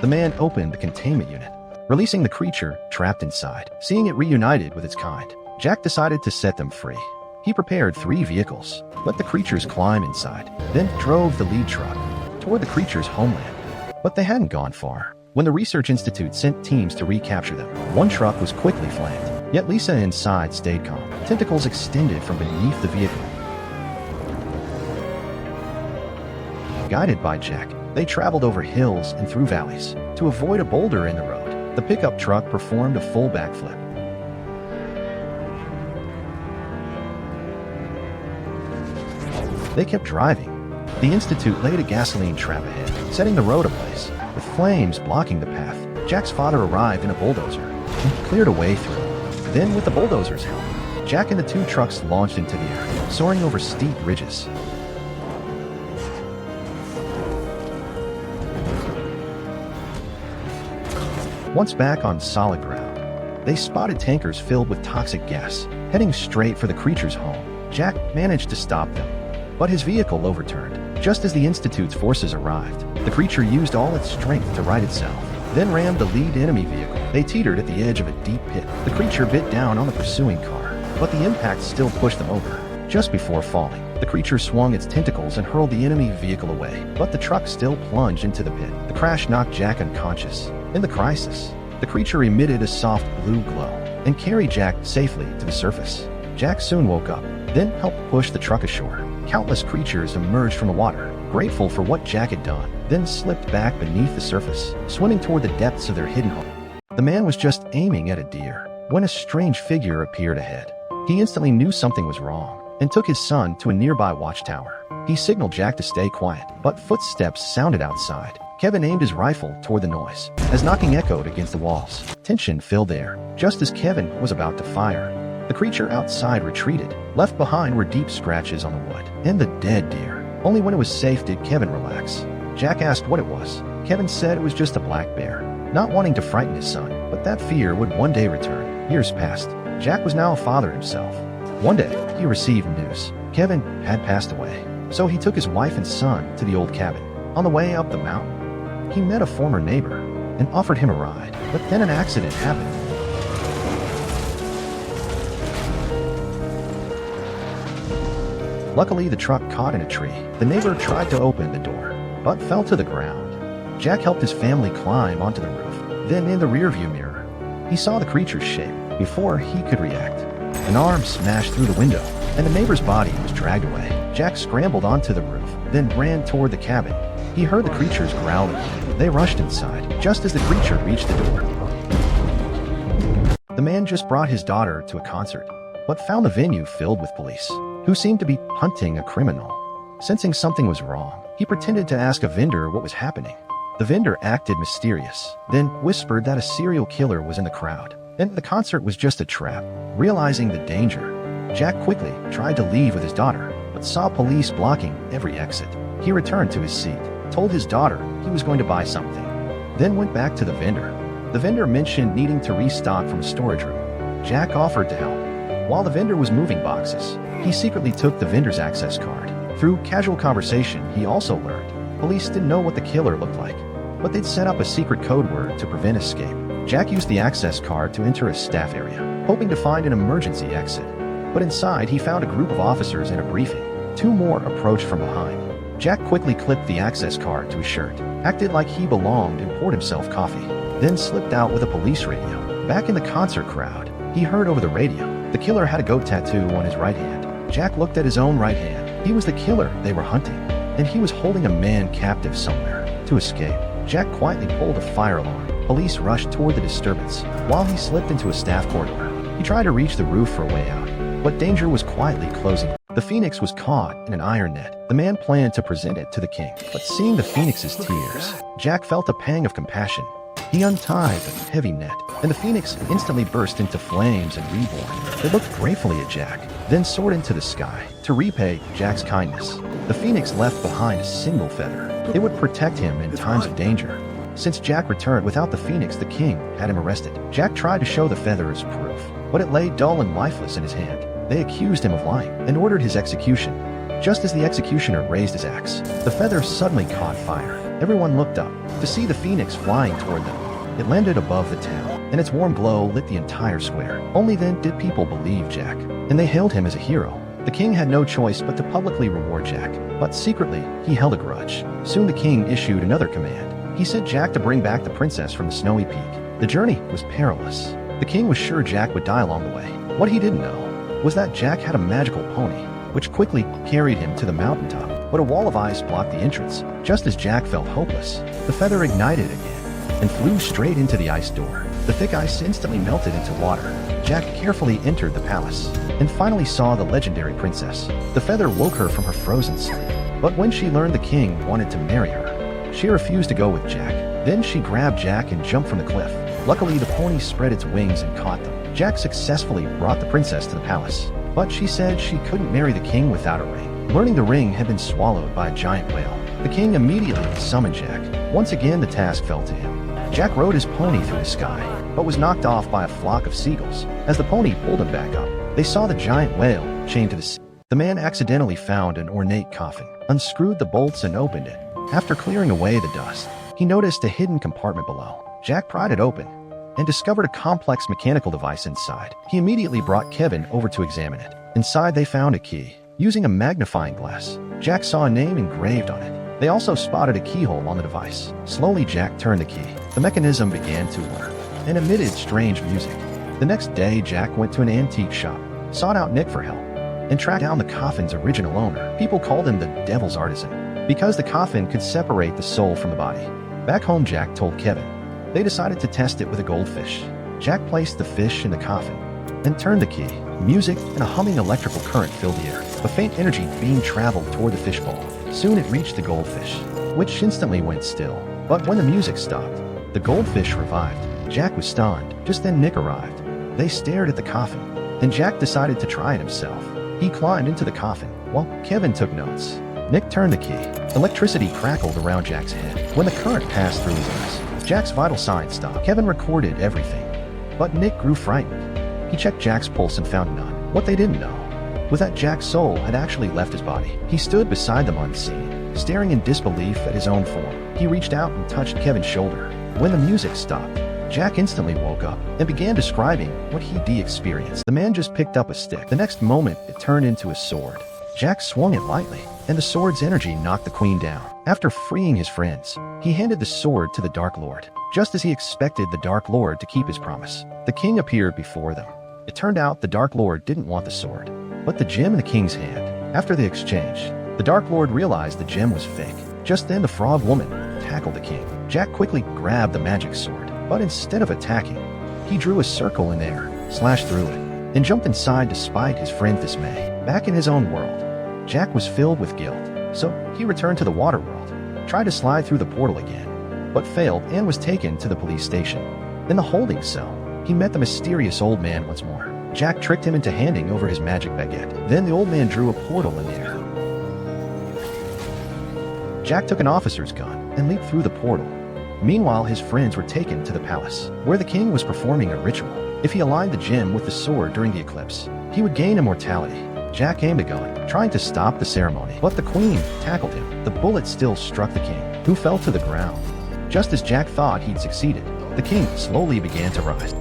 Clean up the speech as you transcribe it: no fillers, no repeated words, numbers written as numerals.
the man opened the containment unit, releasing the creature trapped inside. Seeing it reunited with its kind, Jack decided to set them free. He prepared 3 vehicles, let the creatures climb inside, then drove the lead truck toward the creature's homeland. But they hadn't gone far when the Research Institute sent teams to recapture them. One truck was quickly flanked, yet Lisa inside stayed calm. Tentacles extended from beneath the vehicle. Guided by Jack, they traveled over hills and through valleys to avoid a boulder in the road. The pickup truck performed a full backflip. They kept driving. The Institute laid a gasoline trap ahead, setting the road ablaze, with flames blocking the path. Jack's father arrived in a bulldozer and cleared a way through. Then, with the bulldozer's help, Jack and the 2 trucks launched into the air, soaring over steep ridges. Once back on solid ground, they spotted tankers filled with toxic gas, heading straight for the creature's home. Jack managed to stop them, but his vehicle overturned. Just as the Institute's forces arrived, the creature used all its strength to right itself, then rammed the lead enemy vehicle. They teetered at the edge of a deep pit. The creature bit down on the pursuing car, but the impact still pushed them over. Just before falling, the creature swung its tentacles and hurled the enemy vehicle away, but the truck still plunged into the pit. The crash knocked Jack unconscious. In the crisis, the creature emitted a soft blue glow and carried Jack safely to the surface. Jack soon woke up, then helped push the truck ashore. Countless creatures emerged from the water, grateful for what Jack had done, then slipped back beneath the surface, swimming toward the depths of their hidden home. The man was just aiming at a deer when a strange figure appeared ahead. He instantly knew something was wrong and took his son to a nearby watchtower. He signaled Jack to stay quiet, but footsteps sounded outside. Kevin aimed his rifle toward the noise, as knocking echoed against the walls. Tension filled the air, just as Kevin was about to fire. The creature outside retreated. Left behind were deep scratches on the wood and the dead deer. Only when it was safe did Kevin relax. Jack asked what it was. Kevin said it was just a black bear, not wanting to frighten his son, but that fear would one day return. Years passed. Jack was now a father himself. One day, he received news. Kevin had passed away, so he took his wife and son to the old cabin. On the way up the mountain, he met a former neighbor and offered him a ride, but then an accident happened. Luckily, the truck caught in a tree. The neighbor tried to open the door, but fell to the ground. Jack helped his family climb onto the roof. Then, in the rearview mirror, he saw the creature's shape. Before he could react, an arm smashed through the window, and the neighbor's body was dragged away. Jack scrambled onto the roof, then ran toward the cabin. He heard the creatures growl again. They rushed inside, just as the creature reached the door. The man just brought his daughter to a concert, but found the venue filled with police, who seemed to be hunting a criminal. Sensing something was wrong, he pretended to ask a vendor what was happening. The vendor acted mysterious, then whispered that a serial killer was in the crowd, and the concert was just a trap. Realizing the danger, Jack quickly tried to leave with his daughter, but saw police blocking every exit. He returned to his seat, told his daughter he was going to buy something, then went back to the vendor. The vendor mentioned needing to restock from a storage room. Jack offered to help. While the vendor was moving boxes, he secretly took the vendor's access card. Through casual conversation, he also learned police didn't know what the killer looked like, but they'd set up a secret code word to prevent escape. Jack used the access card to enter a staff area, hoping to find an emergency exit. But inside, he found a group of officers in a briefing. 2 more approached from behind. Jack quickly clipped the access card to his shirt, acted like he belonged and poured himself coffee, then slipped out with a police radio. Back in the concert crowd, he heard over the radio the killer had a goat tattoo on his right hand. Jack looked at his own right hand. He was the killer they were hunting, and he was holding a man captive somewhere. To escape, Jack quietly pulled a fire alarm. Police rushed toward the disturbance, while he slipped into a staff corridor. He tried to reach the roof for a way out, but danger was quietly closing. The phoenix was caught in an iron net. The man planned to present it to the king, but seeing the phoenix's tears, Jack felt a pang of compassion. He untied the heavy net, and the phoenix instantly burst into flames and reborn. It looked gratefully at Jack, then soared into the sky. To repay Jack's kindness, the phoenix left behind a single feather. It would protect him in times of danger. Since Jack returned without the phoenix, the king had him arrested. Jack tried to show the feather as proof, but it lay dull and lifeless in his hand. They accused him of lying and ordered his execution. Just as the executioner raised his axe, the feather suddenly caught fire. Everyone looked up to see the phoenix flying toward them. It landed above the town, and its warm glow lit the entire square. Only then did people believe Jack, and they hailed him as a hero. The king had no choice but to publicly reward Jack, but secretly, he held a grudge. Soon the king issued another command. He sent Jack to bring back the princess from the snowy peak. The journey was perilous. The king was sure Jack would die along the way. What he didn't know was that Jack had a magical pony, which quickly carried him to the mountaintop. But a wall of ice blocked the entrance. Just as Jack felt hopeless, the feather ignited again and flew straight into the ice door. The thick ice instantly melted into water. Jack carefully entered the palace and finally saw the legendary princess. The feather woke her from her frozen sleep. But when she learned the king wanted to marry her, she refused to go with Jack. Then she grabbed Jack and jumped from the cliff. Luckily, the pony spread its wings and caught them. Jack successfully brought the princess to the palace, but she said she couldn't marry the king without a ring. Learning the ring had been swallowed by a giant whale, the king immediately summoned Jack. Once again, the task fell to him. Jack rode his pony through the sky, but was knocked off by a flock of seagulls. As the pony pulled him back up, they saw the giant whale chained to the sea. The man accidentally found an ornate coffin, unscrewed the bolts and opened it. After clearing away the dust, he noticed a hidden compartment below. Jack pried it open and discovered a complex mechanical device inside. He immediately brought Kevin over to examine it. Inside, they found a key. Using a magnifying glass, Jack saw a name engraved on it. They also spotted a keyhole on the device. Slowly, Jack turned the key. The mechanism began to whir and emitted strange music. The next day, Jack went to an antique shop, sought out Nick for help, and tracked down the coffin's original owner. People called him the Devil's Artisan because the coffin could separate the soul from the body. Back home, Jack told Kevin. They decided to test it with a goldfish. Jack placed the fish in the coffin and turned the key. Music and a humming electrical current filled the air. A faint energy beam traveled toward the fishbowl. Soon it reached the goldfish, which instantly went still. But when the music stopped, the goldfish revived. Jack was stunned. Just then Nick arrived. They stared at the coffin, and Jack decided to try it himself. He climbed into the coffin, while Kevin took notes. Nick turned the key. Electricity crackled around Jack's head. When the current passed through his eyes, Jack's vital signs stopped. Kevin recorded everything, but Nick grew frightened. He checked Jack's pulse and found none. What they didn't know was that Jack's soul had actually left his body. He stood beside them unseen, staring in disbelief at his own form. He reached out and touched Kevin's shoulder. When the music stopped, Jack instantly woke up and began describing what he'd experienced. The man just picked up a stick. The next moment, it turned into a sword. Jack swung it lightly, and the sword's energy knocked the queen down. After freeing his friends, he handed the sword to the Dark Lord. Just as he expected the Dark Lord to keep his promise, the king appeared before them. It turned out the Dark Lord didn't want the sword, but the gem in the king's hand. After the exchange, the Dark Lord realized the gem was fake. Just then the frog woman tackled the king. Jack quickly grabbed the magic sword, but instead of attacking, he drew a circle in air, slashed through it, and jumped inside despite his friend's dismay. Back in his own world, Jack was filled with guilt, so he returned to the water world, tried to slide through the portal again, but failed and was taken to the police station. In the holding cell, he met the mysterious old man once more. Jack tricked him into handing over his magic baguette. Then the old man drew a portal in the air. Jack took an officer's gun and leaped through the portal. Meanwhile, his friends were taken to the palace, where the king was performing a ritual. If he aligned the gem with the sword during the eclipse, he would gain immortality. Jack aimed a gun, trying to stop the ceremony, but the queen tackled him. The bullet still struck the king, who fell to the ground. Just as Jack thought he'd succeeded, the king slowly began to rise.